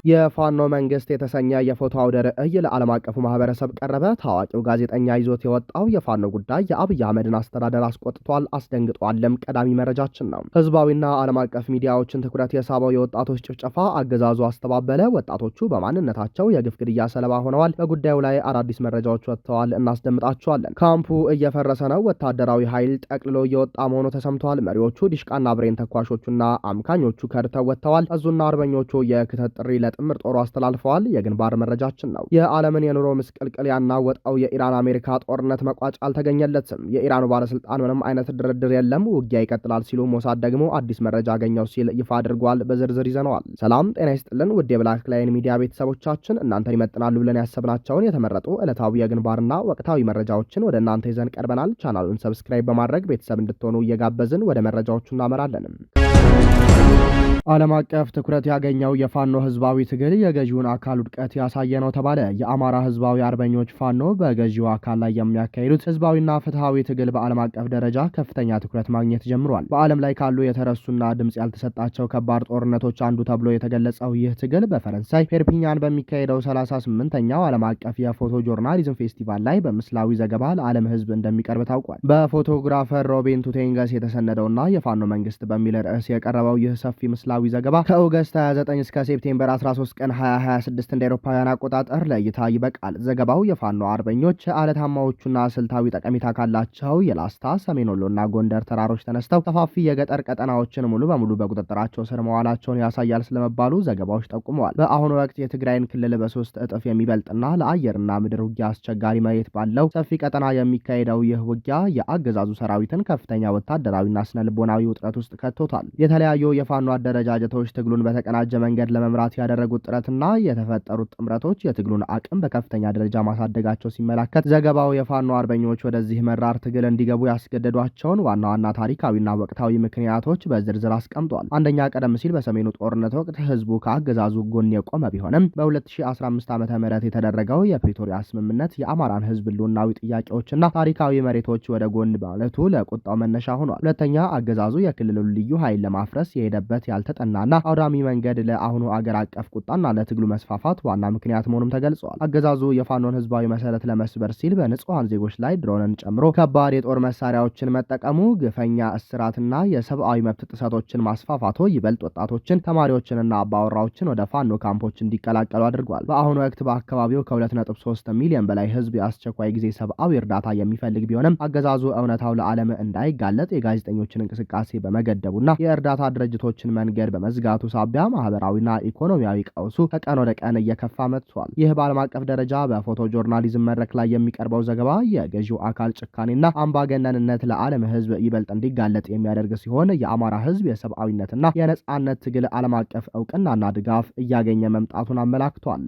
የፋኖ መንግስት የተሰኘ የፎቶ አውደ ርዕይ ለዓለም አቀፉ ማህበረሰብ ቀረበ። ታዋቂው ጋዜጠኛ ይዞት የወጣው የፋኖ ጉዳይ የአብይ አህመድን አስተዳደር አስቆጥቷል፣ አስደንግጧልም። ቀዳሚ መረጃችን ነው። ህዝባዊና ዓለም አቀፍ ሚዲያዎችን ትኩረት የሳበው የወጣቶች ጭፍጨፋ አገዛዙ አስተባበለ። ወጣቶቹ በማንነታቸው የግፍ ግድያ ሰለባ ሆነዋል። በጉዳዩ ላይ አዳዲስ መረጃዎች ወጥተዋል፣ እናስደምጣቸዋለን። ካምፑ እየፈረሰ ነው። ወታደራዊ ኃይል ጠቅልሎ እየወጣ መሆኑ ተሰምቷል። መሪዎቹ ዲሽቃና ብሬን ተኳሾቹና አምካኞቹ ከድተው ወጥተዋል። እዙና አርበኞቹ የክተት ጥሪ ጥምር ጦሩ አስተላልፈዋል። የግንባር መረጃችን ነው። የዓለምን የኑሮ ምስቅልቅል ያናወጣው የኢራን አሜሪካ ጦርነት መቋጫ አልተገኘለትም። የኢራኑ ባለስልጣን ምንም አይነት ድርድር የለም፣ ውጊያ ይቀጥላል ሲሉ ሞሳድ ደግሞ አዲስ መረጃ አገኘው ሲል ይፋ አድርጓል። በዝርዝር ይዘነዋል። ሰላም ጤና ይስጥልን ውድ የብላክ ላይን ሚዲያ ቤተሰቦቻችን፣ እናንተን ይመጥናሉ ብለን ያሰብናቸውን የተመረጡ ዕለታዊ የግንባርና ወቅታዊ መረጃዎችን ወደ እናንተ ይዘን ቀርበናል። ቻናሉን ሰብስክራይብ በማድረግ ቤተሰብ እንድትሆኑ እየጋበዝን ወደ መረጃዎቹ እናመራለን። ዓለም አቀፍ ትኩረት ያገኘው የፋኖ ህዝባዊ ትግል የገዢውን አካል ውድቀት ያሳየ ነው ተባለ። የአማራ ህዝባዊ አርበኞች ፋኖ በገዢው አካል ላይ የሚያካሂዱት ህዝባዊና ፍትሃዊ ትግል በዓለም አቀፍ ደረጃ ከፍተኛ ትኩረት ማግኘት ጀምሯል። በዓለም ላይ ካሉ የተረሱና ድምጽ ያልተሰጣቸው ከባድ ጦርነቶች አንዱ ተብሎ የተገለጸው ይህ ትግል በፈረንሳይ ፔርፒኛን በሚካሄደው 38ኛው ዓለም አቀፍ የፎቶ ጆርናሊዝም ፌስቲቫል ላይ በምስላዊ ዘገባ ለዓለም ህዝብ እንደሚቀርብ ታውቋል። በፎቶግራፈር ሮቤን ቱቴንገስ የተሰነደውና የፋኖ መንግስት በሚል ርዕስ የቀረበው ይህ ሰፊ ምስላዊ ዘገባ ከኦገስት 29 እስከ ሴፕቴምበር 13 ቀን 2026 እንደ አውሮፓውያን አቆጣጠር ለእይታ ይበቃል። ዘገባው የፋኖ አርበኞች አለታማዎቹና ስልታዊ ጠቀሜታ ካላቸው የላስታ ሰሜን ወሎና ጎንደር ተራሮች ተነስተው ሰፋፊ የገጠር ቀጠናዎችን ሙሉ በሙሉ በቁጥጥራቸው ስር መዋላቸውን ያሳያል ስለመባሉ ዘገባዎች ጠቁመዋል። በአሁኑ ወቅት የትግራይን ክልል በሶስት እጥፍ የሚበልጥና ለአየርና ምድር ውጊያ አስቸጋሪ መሬት ባለው ሰፊ ቀጠና የሚካሄደው ይህ ውጊያ የአገዛዙ ሰራዊትን ከፍተኛ ወታደራዊና ስነልቦናዊ ውጥረት ውስጥ ከቶታል። የተለያዩ የፋኖ አደረጃጀቶች ትግሉን በተቀናጀ መንገድ ለመምራት ያደረጉት ጥረትና የተፈጠሩት ጥምረቶች የትግሉን አቅም በከፍተኛ ደረጃ ማሳደጋቸው ሲመላከት ዘገባው የፋኖ አርበኞች ወደዚህ መራር ትግል እንዲገቡ ያስገደዷቸውን ዋና ዋና ታሪካዊና ወቅታዊ ምክንያቶች በዝርዝር አስቀምጧል። አንደኛ፣ ቀደም ሲል በሰሜኑ ጦርነት ወቅት ህዝቡ ከአገዛዙ ጎን የቆመ ቢሆንም በ2015 ዓ.ም የተደረገው የፕሪቶሪያ ስምምነት የአማራን ህዝብ ህልውናዊ ጥያቄዎችና ታሪካዊ መሬቶች ወደ ጎን ማለቱ ለቁጣው መነሻ ሆኗል። ሁለተኛ፣ አገዛዙ የክልሉን ልዩ ኃይል ለማፍረስ የሄደበት ያልተጠናና አውዳሚ መንገድ ለአሁኑ አገር አቀፍ ቁጣና ለትግሉ መስፋፋት ዋና ምክንያት መሆኑም ተገልጿል። አገዛዙ የፋኖን ህዝባዊ መሰረት ለመስበር ሲል በንጹሃን ዜጎች ላይ ድሮንን ጨምሮ ከባድ የጦር መሳሪያዎችን መጠቀሙ፣ ግፈኛ እስራትና የሰብአዊ መብት ጥሰቶችን ማስፋፋቶ ይበልጥ ወጣቶችን፣ ተማሪዎችንና አባወራዎችን ወደ ፋኖ ካምፖች እንዲቀላቀሉ አድርጓል። በአሁኑ ወቅት በአካባቢው ከ2.3 ሚሊዮን በላይ ህዝብ የአስቸኳይ ጊዜ ሰብአዊ እርዳታ የሚፈልግ ቢሆንም አገዛዙ እውነታው ለዓለም እንዳይጋለጥ የጋዜጠኞችን እንቅስቃሴ በመገደቡና የእርዳታ ድርጅቶችን መንገድ በመዝጋቱ ሳቢያ ማህበራዊና ኢኮኖሚያዊ ቀውሱ ከቀን ወደ ቀን እየከፋ መጥቷል። ይህ በዓለም አቀፍ ደረጃ በፎቶ ጆርናሊዝም መድረክ ላይ የሚቀርበው ዘገባ የገዢው አካል ጭካኔና አምባገነንነት ለዓለም ህዝብ ይበልጥ እንዲጋለጥ የሚያደርግ ሲሆን የአማራ ህዝብ የሰብአዊነትና የነጻነት ትግል ዓለም አቀፍ እውቅናና ድጋፍ እያገኘ መምጣቱን አመላክቷል።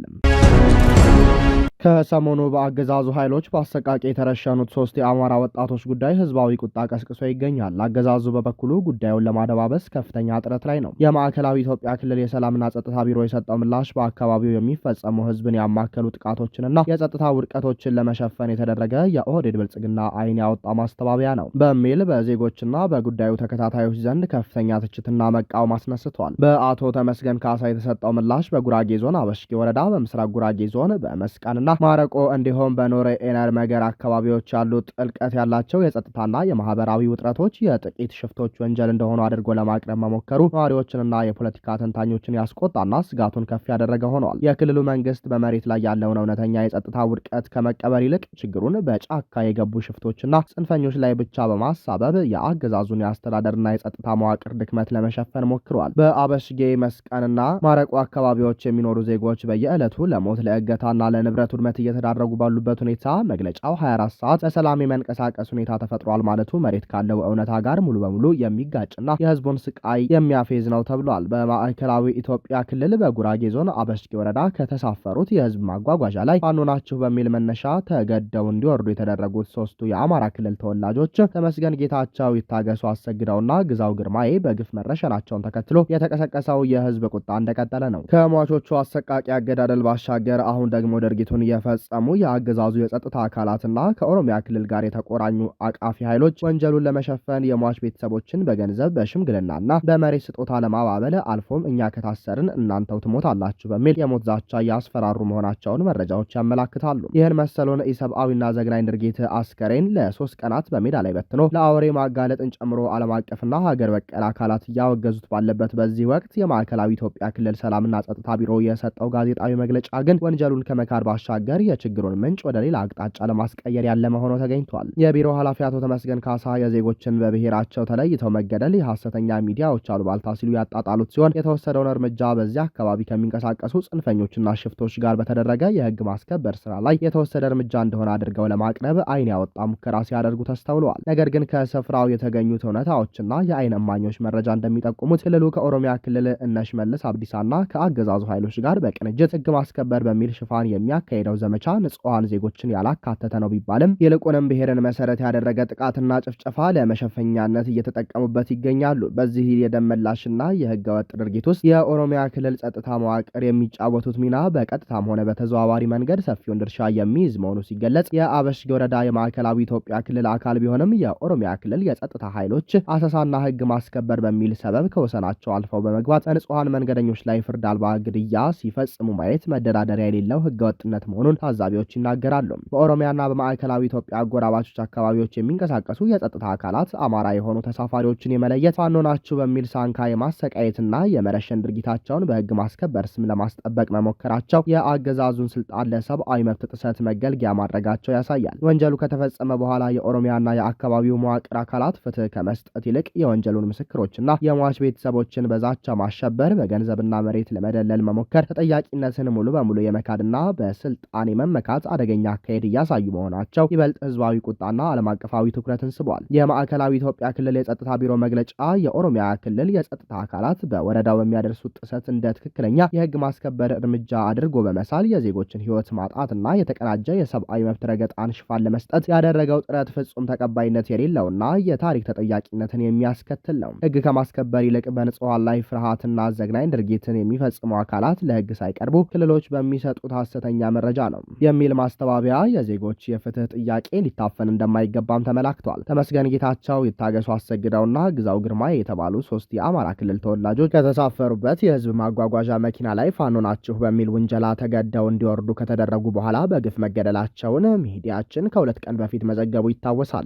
ከሰሞኑ በአገዛዙ ኃይሎች በአሰቃቂ የተረሸኑት 3 የአማራ ወጣቶች ጉዳይ ህዝባዊ ቁጣ ቀስቅሶ ይገኛል። አገዛዙ በበኩሉ ጉዳዩን ለማደባበስ ከፍተኛ ጥረት ላይ ነው። የማዕከላዊ ኢትዮጵያ ክልል የሰላምና ጸጥታ ቢሮ የሰጠው ምላሽ በአካባቢው የሚፈጸሙ ህዝብን ያማከሉ ጥቃቶችንና የጸጥታ ውድቀቶችን ለመሸፈን የተደረገ የኦህዴድ ብልጽግና አይን ያወጣ ማስተባበያ ነው በሚል በዜጎችና በጉዳዩ ተከታታዮች ዘንድ ከፍተኛ ትችትና መቃወም አስነስቷል። በአቶ ተመስገን ካሳ የተሰጠው ምላሽ በጉራጌ ዞን አበሽጌ ወረዳ፣ በምስራቅ ጉራጌ ዞን በመስቃንና ማረቆ እንዲሁም በኖሬ ኤነር መገር አካባቢዎች ያሉት ጥልቀት ያላቸው የጸጥታና የማህበራዊ ውጥረቶች የጥቂት ሽፍቶች ወንጀል እንደሆኑ አድርጎ ለማቅረብ መሞከሩ ነዋሪዎችንና የፖለቲካ ተንታኞችን ያስቆጣና ስጋቱን ከፍ ያደረገ ሆኗል። የክልሉ መንግስት በመሬት ላይ ያለውን እውነተኛ የጸጥታ ውድቀት ከመቀበል ይልቅ ችግሩን በጫካ የገቡ ሽፍቶችና ጽንፈኞች ላይ ብቻ በማሳበብ የአገዛዙን የአስተዳደርና የጸጥታ መዋቅር ድክመት ለመሸፈን ሞክሯል። በአበሽጌ መስቃንና ማረቆ አካባቢዎች የሚኖሩ ዜጎች በየዕለቱ ለሞት ለእገታና ለንብረት ውድመት እየተዳረጉ ባሉበት ሁኔታ መግለጫው 24 ሰዓት በሰላም የመንቀሳቀስ ሁኔታ ተፈጥሯል ማለቱ መሬት ካለው እውነታ ጋር ሙሉ በሙሉ የሚጋጭና የህዝቡን ስቃይ የሚያፌዝ ነው ተብሏል። በማዕከላዊ ኢትዮጵያ ክልል በጉራጌ ዞን አበሽጌ ወረዳ ከተሳፈሩት የህዝብ ማጓጓዣ ላይ ፋኖ ናችሁ በሚል መነሻ ተገደው እንዲወርዱ የተደረጉት 3ቱ የአማራ ክልል ተወላጆች ተመስገን ጌታቸው፣ ይታገሱ አሰግደውና ግዛው ግርማዬ በግፍ መረሸናቸውን ተከትሎ የተቀሰቀሰው የህዝብ ቁጣ እንደቀጠለ ነው። ከሟቾቹ አሰቃቂ አገዳደል ባሻገር አሁን ደግሞ ድርጊቱን ወንጀሉን የፈጸሙ የአገዛዙ የጸጥታ አካላትና ከኦሮሚያ ክልል ጋር የተቆራኙ አቃፊ ኃይሎች ወንጀሉን ለመሸፈን የሟች ቤተሰቦችን በገንዘብ በሽምግልናና በመሬት ስጦታ ለማባበል አልፎም እኛ ከታሰርን እናንተው ትሞታላችሁ በሚል የሞት ዛቻ እያስፈራሩ መሆናቸውን መረጃዎች ያመላክታሉ። ይህን መሰሉን ኢሰብአዊና ዘግናኝ ድርጊት አስከሬን ለ3 ቀናት በሜዳ ላይ በትኖ ለአውሬ ማጋለጥን ጨምሮ ዓለም አቀፍና ሀገር በቀል አካላት እያወገዙት ባለበት በዚህ ወቅት የማዕከላዊ ኢትዮጵያ ክልል ሰላምና ጸጥታ ቢሮ የሰጠው ጋዜጣዊ መግለጫ ግን ወንጀሉን ከመካድ ባሻገር የችግሩን ምንጭ ወደ ሌላ አቅጣጫ ለማስቀየር ያለመ ሆኖ ተገኝቷል። የቢሮ ኃላፊ አቶ ተመስገን ካሳ የዜጎችን በብሔራቸው ተለይተው መገደል የሐሰተኛ ሚዲያዎች አሉባልታ ሲሉ ያጣጣሉት ሲሆን የተወሰደውን እርምጃ በዚያ አካባቢ ከሚንቀሳቀሱ ጽንፈኞችና ሽፍቶች ጋር በተደረገ የህግ ማስከበር ስራ ላይ የተወሰደ እርምጃ እንደሆነ አድርገው ለማቅረብ አይን ያወጣ ሙከራ ሲያደርጉ ተስተውለዋል። ነገር ግን ከስፍራው የተገኙት እውነታዎችና የአይን እማኞች መረጃ እንደሚጠቁሙት ክልሉ ከኦሮሚያ ክልል እነ ሽመልስ አብዲሳና ከአገዛዙ ኃይሎች ጋር በቅንጅት ህግ ማስከበር በሚል ሽፋን የሚያካሄደው ዘመቻ ንጹሐን ዜጎችን ያላካተተ ነው ቢባልም ይልቁንም ብሔርን መሰረት ያደረገ ጥቃትና ጭፍጨፋ ለመሸፈኛነት እየተጠቀሙበት ይገኛሉ። በዚህ የደም መላሽና የህገ ወጥ ድርጊት ውስጥ የኦሮሚያ ክልል ጸጥታ መዋቅር የሚጫወቱት ሚና በቀጥታም ሆነ በተዘዋዋሪ መንገድ ሰፊውን ድርሻ የሚይዝ መሆኑ ሲገለጽ የአበሽጌ ወረዳ የማዕከላዊ ኢትዮጵያ ክልል አካል ቢሆንም የኦሮሚያ ክልል የጸጥታ ኃይሎች አሰሳና ህግ ማስከበር በሚል ሰበብ ከወሰናቸው አልፈው በመግባት በንጹሐን መንገደኞች ላይ ፍርድ አልባ ግድያ ሲፈጽሙ ማየት መደራደሪያ የሌለው ህገወጥነት መሆኑን ታዛቢዎች ይናገራሉ። በኦሮሚያና በማዕከላዊ ኢትዮጵያ አጎራባቾች አካባቢዎች የሚንቀሳቀሱ የጸጥታ አካላት አማራ የሆኑ ተሳፋሪዎችን የመለየት ፋኖ ናችሁ በሚል ሳንካ የማሰቃየትና የመረሸን ድርጊታቸውን በህግ ማስከበር ስም ለማስጠበቅ መሞከራቸው የአገዛዙን ስልጣን ለሰብአዊ መብት ጥሰት መገልገያ ማድረጋቸው ያሳያል። ወንጀሉ ከተፈጸመ በኋላ የኦሮሚያና የአካባቢው መዋቅር አካላት ፍትህ ከመስጠት ይልቅ የወንጀሉን ምስክሮችና የሟች ቤተሰቦችን በዛቻ ማሸበር፣ በገንዘብና መሬት ለመደለል መሞከር ተጠያቂነትን ሙሉ በሙሉ የመካድና በስልጣን የመመካት አደገኛ አካሄድ እያሳዩ መሆናቸው ይበልጥ ህዝባዊ ቁጣና ዓለም አቀፋዊ ትኩረትን ስቧል። የማዕከላዊ ኢትዮጵያ ክልል የጸጥታ ቢሮ መግለጫ የኦሮሚያ ክልል የጸጥታ አካላት በወረዳው በሚያደርሱት ጥሰት እንደ ትክክለኛ የህግ ማስከበር እርምጃ አድርጎ በመሳል የዜጎችን ህይወት ማጣትና የተቀናጀ የሰብአዊ መብት ረገጣን ሽፋን ለመስጠት ያደረገው ጥረት ፍጹም ተቀባይነት የሌለውና የታሪክ ተጠያቂነትን የሚያስከትል ነው። ህግ ከማስከበር ይልቅ በንጹሃን ላይ ፍርሃትና ዘግናኝ ድርጊትን የሚፈጽሙ አካላት ለህግ ሳይቀርቡ ክልሎች በሚሰጡት ሐሰተኛ መረጃ ነው የሚል ማስተባበያ የዜጎች የፍትህ ጥያቄ ሊታፈን እንደማይገባም ተመላክቷል። ተመስገን ጌታቸው፣ ይታገሱ አሰግደውና ግዛው ግርማ የተባሉ 3 የአማራ ክልል ተወላጆች ከተሳፈሩበት የህዝብ ማጓጓዣ መኪና ላይ ፋኖ ናችሁ በሚል ውንጀላ ተገደው እንዲወርዱ ከተደረጉ በኋላ በግፍ መገደላቸውን ሚዲያችን ከ2 ቀን በፊት መዘገቡ ይታወሳል።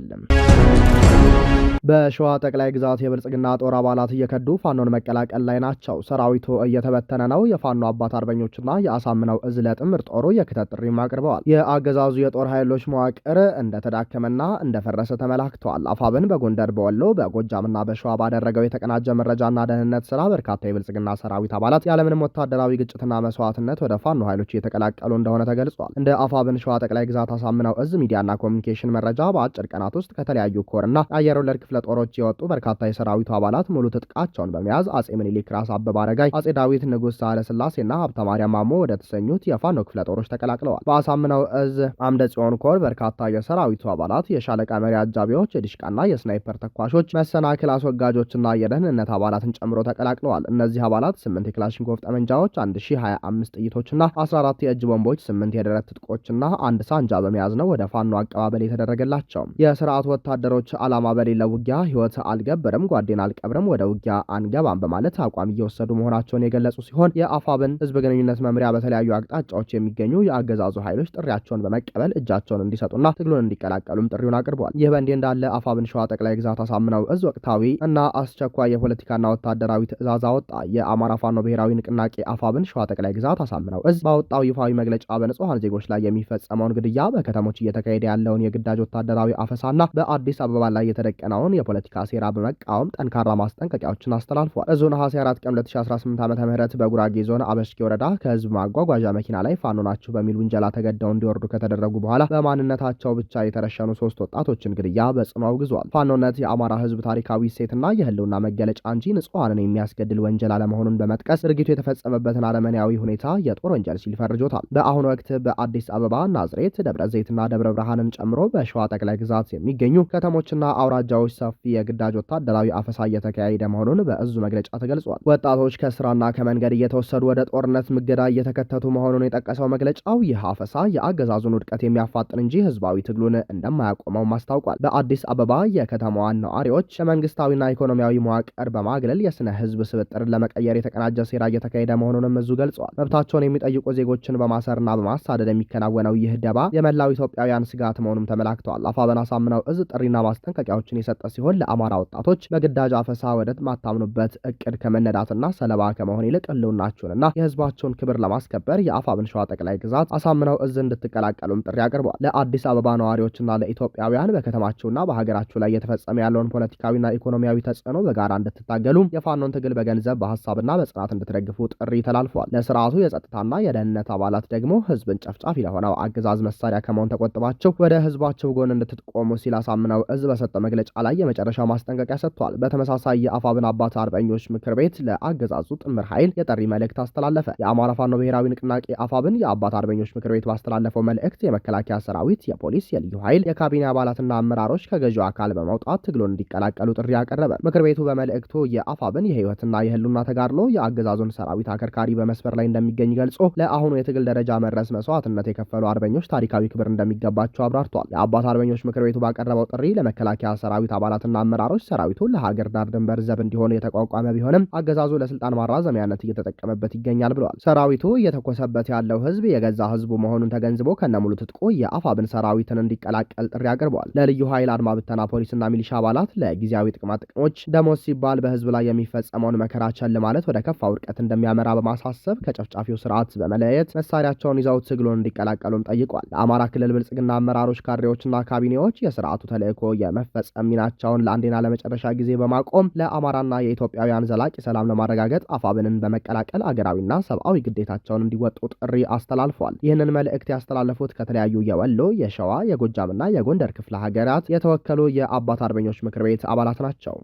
በሸዋ ጠቅላይ ግዛት የብልጽግና ጦር አባላት እየከዱ ፋኖን መቀላቀል ላይ ናቸው። ሰራዊቱ እየተበተነ ነው። የፋኖ አባት አርበኞችና የአሳምነው እዝ ለጥምር ጦሩ የክተት ጥሪም አቅርበዋል። የአገዛዙ የጦር ኃይሎች መዋቅር እንደተዳከመና እንደፈረሰ ተመላክተዋል። አፋብን በጎንደር፣ በወሎ፣ በጎጃምና በሸዋ ባደረገው የተቀናጀ መረጃና ደህንነት ስራ በርካታ የብልጽግና ሰራዊት አባላት ያለምንም ወታደራዊ ግጭትና መስዋዕትነት ወደ ፋኖ ኃይሎች እየተቀላቀሉ እንደሆነ ተገልጿል። እንደ አፋብን ሸዋ ጠቅላይ ግዛት አሳምነው እዝ ሚዲያና ኮሚኒኬሽን መረጃ በአጭር ቀናት ውስጥ ከተለያዩ ኮርና አየር ወለድ ክፍለ ጦሮች የወጡ በርካታ የሰራዊቱ አባላት ሙሉ ትጥቃቸውን በመያዝ አጼ ምኒልክ፣ ራስ አበበ አረጋይ፣ አጼ ዳዊት፣ ንጉሥ ሳህለ ስላሴና ሀብተ ማርያም ማሞ ወደ ተሰኙት የፋኖ ክፍለ ጦሮች ተቀላቅለዋል። በአሳምነው እዝ አምደ ጽዮን ኮር በርካታ የሰራዊቱ አባላት የሻለቃ መሪ አጃቢዎች፣ የዲሽቃና የስናይፐር ተኳሾች፣ መሰናክል አስወጋጆችና የደህንነት አባላትን ጨምሮ ተቀላቅለዋል። እነዚህ አባላት 8 የክላሽንኮቭ ጠመንጃዎች፣ 1025 ጥይቶችና 14 የእጅ ቦምቦች፣ 8 የደረት ትጥቆችና 1 ሳንጃ በመያዝ ነው ወደ ፋኖ አቀባበል የተደረገላቸው። የስርዓቱ ወታደሮች ዓላማ በሌለው ውጊያ ህይወት አልገብርም፣ ጓዴን አልቀብርም፣ ወደ ውጊያ አንገባም በማለት አቋም እየወሰዱ መሆናቸውን የገለጹ ሲሆን የአፋብን ህዝብ ግንኙነት መምሪያ በተለያዩ አቅጣጫዎች የሚገኙ የአገዛዙ ኃይሎች ጥሪያቸውን በመቀበል እጃቸውን እንዲሰጡና ትግሉን እንዲቀላቀሉም ጥሪውን አቅርበዋል። ይህ በእንዲህ እንዳለ አፋብን ሸዋ ጠቅላይ ግዛት አሳምነው እዝ ወቅታዊ እና አስቸኳይ የፖለቲካና ወታደራዊ ትዕዛዝ አወጣ። የአማራ ፋኖ ብሔራዊ ንቅናቄ አፋብን ሸዋ ጠቅላይ ግዛት አሳምነው እዝ ባወጣው ይፋዊ መግለጫ በንጹሐን ዜጎች ላይ የሚፈጸመውን ግድያ፣ በከተሞች እየተካሄደ ያለውን የግዳጅ ወታደራዊ አፈሳና በአዲስ አበባ ላይ የተደቀነውን የፖለቲካ ሴራ በመቃወም ጠንካራ ማስጠንቀቂያዎችን አስተላልፏል። እዙ ነሐሴ 4 ቀን 2018 ዓ.ም በጉራጌ ዞን አበሽጌ ወረዳ ከህዝብ ማጓጓዣ መኪና ላይ ፋኖ ናችሁ በሚል ውንጀላ ተገደው እንዲወርዱ ከተደረጉ በኋላ በማንነታቸው ብቻ የተረሸኑ 3 ወጣቶችን ግድያ በጽኑ አውግዟል። ፋኖነት የአማራ ህዝብ ታሪካዊ እሴትና የህልውና መገለጫ እንጂ ንጹሐንን የሚያስገድል ወንጀል አለመሆኑን በመጥቀስ ድርጊቱ የተፈጸመበትን አለመናዊ ሁኔታ የጦር ወንጀል ሲል ፈርጆታል። በአሁኑ ወቅት በአዲስ አበባ፣ ናዝሬት፣ ደብረ ዘይትና ደብረ ብርሃንን ጨምሮ በሸዋ ጠቅላይ ግዛት የሚገኙ ከተሞችና አውራጃዎች ሰፊ የግዳጅ ወታደራዊ አፈሳ እየተካሄደ መሆኑን በእዙ መግለጫ ተገልጿል። ወጣቶች ከስራና ከመንገድ እየተወሰዱ ወደ ጦርነት ምገዳ እየተከተቱ መሆኑን የጠቀሰው መግለጫው ይህ አፈሳ የአገዛዙን ውድቀት የሚያፋጥን እንጂ ህዝባዊ ትግሉን እንደማያቆመውም አስታውቋል። በአዲስ አበባ የከተማዋን ነዋሪዎች የመንግስታዊና ኢኮኖሚያዊ መዋቅር በማግለል የስነ ህዝብ ስብጥርን ለመቀየር የተቀናጀ ሴራ እየተካሄደ መሆኑንም እዙ ገልጿል። መብታቸውን የሚጠይቁ ዜጎችን በማሰርና በማሳደድ የሚከናወነው ይህ ደባ የመላው ኢትዮጵያውያን ስጋት መሆኑም ተመላክተዋል። አፋብኃን አሳምነው እዝ ጥሪና ማስጠንቀቂያዎችን የሰጠ ሲሆን ለአማራ ወጣቶች በግዳጅ አፈሳ ወደ ማታምኑበት እቅድ ከመነዳትና ሰለባ ከመሆን ይልቅ ህልውናችሁንና የህዝባቸውን ክብር ለማስከበር የአፋብኃን ሸዋ ጠቅላይ ግዛት አሳምነው እዝ እንድትቀላቀሉም ጥሪ አቅርበዋል። ለአዲስ አበባ ነዋሪዎችና ለኢትዮጵያውያን በከተማቸውና በሀገራቸው ላይ እየተፈጸመ ያለውን ፖለቲካዊና ኢኮኖሚያዊ ተጽዕኖ በጋራ እንድትታገሉ የፋኖን ትግል በገንዘብ በሀሳብና በጽናት እንድትደግፉ ጥሪ ተላልፏል። ለስርዓቱ የጸጥታና የደህንነት አባላት ደግሞ ህዝብን ጨፍጫፊ ለሆነው አገዛዝ መሳሪያ ከመሆን ተቆጥባቸው ወደ ህዝባቸው ጎን እንድትቆሙ ሲል አሳምነው እዝ በሰጠው መግለጫ ላይ የመጨረሻ ማስጠንቀቂያ ሰጥቷል። በተመሳሳይ የአፋብኃን አባት አርበኞች ምክር ቤት ለአገዛዙ ጥምር ኃይል የጥሪ መልእክት አስተላለፈ። የአማራ ፋኖ ብሔራዊ ንቅናቄ አፋብኃን የአባት አርበኞች ምክር ቤት ባስተላለፈው መልእክት የመከላከያ ሰራዊት፣ የፖሊስ፣ የልዩ ኃይል፣ የካቢኔ አባላትና አመራሮች ከገዢው አካል በመውጣት ትግሉን እንዲቀላቀሉ ጥሪ ያቀረበ። ምክር ቤቱ በመልእክቱ የአፋብኃን የህይወትና የህልውና ተጋድሎ የአገዛዙን ሰራዊት አከርካሪ በመስፈር ላይ እንደሚገኝ ገልጾ ለአሁኑ የትግል ደረጃ መድረስ መስዋዕትነት የከፈሉ አርበኞች ታሪካዊ ክብር እንደሚገባቸው አብራርቷል። የአባት አርበኞች ምክር ቤቱ ባቀረበው ጥሪ ለመከላከያ ሰራዊት አባላትና አመራሮች ሰራዊቱ ለሀገር ዳር ድንበር ዘብ እንዲሆን የተቋቋመ ቢሆንም አገዛዙ ለስልጣን ማራዘሚያነት እየተጠቀመበት ይገኛል ብለዋል። ሰራዊቱ እየተኮሰበት ያለው ህዝብ የገዛ ህዝቡ መሆኑን ተገንዝቦ ከነሙሉ ትጥቁ የአፋብኃን ሰራዊትን እንዲቀላቀል ጥሪ አቅርበዋል። ለልዩ ኃይል፣ አድማ ብተና፣ ፖሊስና ሚሊሻ አባላት ለጊዜያዊ ጥቅማ ጥቅሞች ደሞዝ ሲባል በህዝብ ላይ የሚፈጸመውን መከራ ቸል ማለት ወደ ከፋ ውድቀት እንደሚያመራ በማሳሰብ ከጨፍጫፊው ስርዓት በመለየት መሳሪያቸውን ይዘው ትግሉን እንዲቀላቀሉም ጠይቋል። ለአማራ ክልል ብልጽግና አመራሮች፣ ካድሬዎችና ካቢኔዎች የስርዓቱ ተልእኮ የመፈጸም ሚናቸውን ለአንዴና ለመጨረሻ ጊዜ በማቆም ለአማራና የኢትዮጵያውያን ዘላቂ ሰላም ለማረጋገጥ አፋብኃንን በመቀላቀል አገራዊና ሰብአዊ ግዴታቸውን እንዲወጡ ጥሪ አስተላልፏል። ይህንን መልእክት ያስተላለፉት ከተለያዩ የወሎ፣ የሸዋ፣ የጎጃምና የጎንደር ክፍለ ሀገራት የተወከሉ የአባት አርበኞች ምክር ቤት አባላት ናቸው።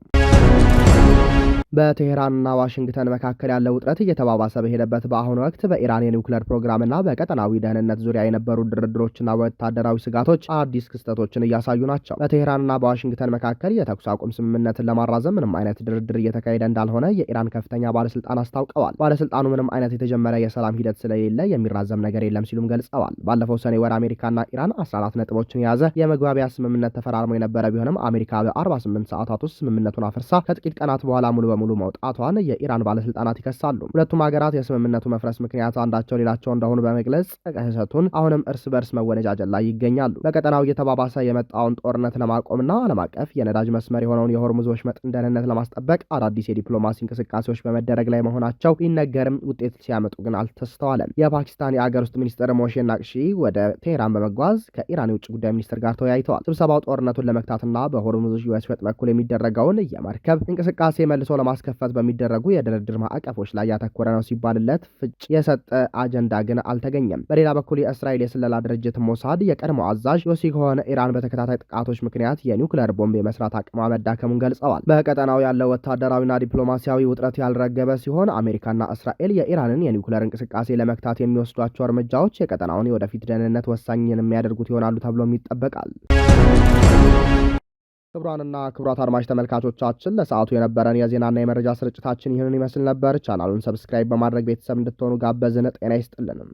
በቴህራንና ዋሽንግተን መካከል ያለው ውጥረት እየተባባሰ በሄደበት በአሁኑ ወቅት በኢራን የኒውክሌር ፕሮግራምና በቀጠናዊ ደህንነት ዙሪያ የነበሩ ድርድሮችና ወታደራዊ ስጋቶች አዲስ ክስተቶችን እያሳዩ ናቸው። በቴህራንና በዋሽንግተን መካከል የተኩስ አቁም ስምምነትን ለማራዘም ምንም አይነት ድርድር እየተካሄደ እንዳልሆነ የኢራን ከፍተኛ ባለስልጣን አስታውቀዋል። ባለስልጣኑ ምንም አይነት የተጀመረ የሰላም ሂደት ስለሌለ የሚራዘም ነገር የለም ሲሉም ገልጸዋል። ባለፈው ሰኔ ወር አሜሪካና ኢራን 14 ነጥቦችን የያዘ የመግባቢያ ስምምነት ተፈራርመው የነበረ ቢሆንም አሜሪካ በ48 ሰዓታት ውስጥ ስምምነቱን አፍርሳ ከጥቂት ቀናት በኋላ ሙሉ በሙሉ መውጣቷን የኢራን ባለስልጣናት ይከሳሉ። ሁለቱም ሀገራት የስምምነቱ መፍረስ ምክንያት አንዳቸው ሌላቸው እንደሆኑ በመግለጽ ጥቃቱን አሁንም እርስ በርስ መወነጃጀል ላይ ይገኛሉ። በቀጠናው እየተባባሰ የመጣውን ጦርነት ለማቆምና ዓለም አቀፍ የነዳጅ መስመር የሆነውን የሆርሙዝ ወሽመጥን ደህንነት ለማስጠበቅ አዳዲስ የዲፕሎማሲ እንቅስቃሴዎች በመደረግ ላይ መሆናቸው ቢነገርም ውጤት ሲያመጡ ግን አልተስተዋለም። የፓኪስታን የአገር ውስጥ ሚኒስትር ሞሼ ናቅሺ ወደ ቴህራን በመጓዝ ከኢራን የውጭ ጉዳይ ሚኒስትር ጋር ተወያይተዋል። ስብሰባው ጦርነቱን ለመግታትና በሆርሙዝ ወሽመጥ በኩል የሚደረገውን የመርከብ እንቅስቃሴ መልሶ ለማስከፈት በሚደረጉ የድርድር ማዕቀፎች ላይ ያተኮረ ነው ሲባልለት ፍጭ የሰጠ አጀንዳ ግን አልተገኘም። በሌላ በኩል የእስራኤል የስለላ ድርጅት ሞሳድ የቀድሞ አዛዥ ዮሲ ከሆነ ኢራን በተከታታይ ጥቃቶች ምክንያት የኒውክሌር ቦምብ የመስራት አቅሟ መዳከሙን ገልጸዋል። በቀጠናው ያለው ወታደራዊና ዲፕሎማሲያዊ ውጥረት ያልረገበ ሲሆን አሜሪካና እስራኤል የኢራንን የኒውክሌር እንቅስቃሴ ለመግታት የሚወስዷቸው እርምጃዎች የቀጠናውን የወደፊት ደህንነት ወሳኝ የሚያደርጉት ይሆናሉ ተብሎም ይጠበቃል። ክቡራንና ክቡራት አድማጭ ተመልካቾቻችን ለሰዓቱ የነበረን የዜናና የመረጃ ስርጭታችን ይህንን ይመስል ነበር። ቻናሉን ሰብስክራይብ በማድረግ ቤተሰብ እንድትሆኑ ጋበዝን። ጤና ይስጥልንም።